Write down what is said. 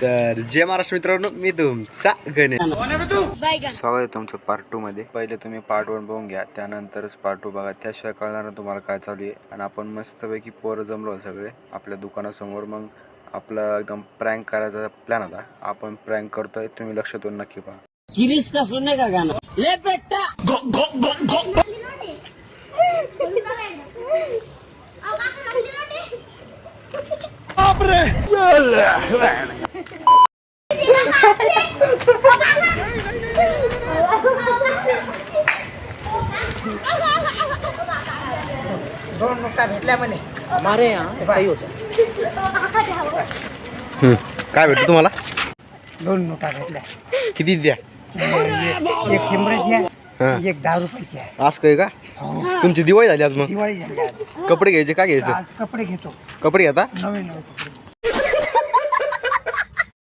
तर जय महाराष्ट्र मित्रांनो, मी तुमचा गणेश. स्वागत आहे तुमचं पार्ट 2 मध्ये. पहिले तुम्ही पार्ट 1 बघून घ्या, त्यानंतरच पार्ट 2 बघा. त्याशिवाय कळणार नाही तुम्हाला काय चालू आहे. आणि आपण मस्तपैकी पोरं जमलो सगळे आपल्या दुकानासमोर. मग आपला एकदम प्रँक करायचा प्लॅन होता. आपण प्रँक करतोय, तुम्ही लक्ष देऊन नक्की पहा. गिरीश का सुनने का गाना ले बेटा दोन नुकता भेटल्या म्हणे. हमारे यहाँ ऐसा ही होता है. काय भेटतं तुम्हाला? दोन नोटा भेटल्या. किती द्या? एक 100ची आहे, हा. एक 10 रुपयाची आहे. आज काय का तुमची दिवाळी झाली आज? मग दिवाळी झाली आज. कपडे घ्यायचे, काय घ्यायचं? आज कपडे घेतो, कपडे घेता? नवीन नवीन कपडे.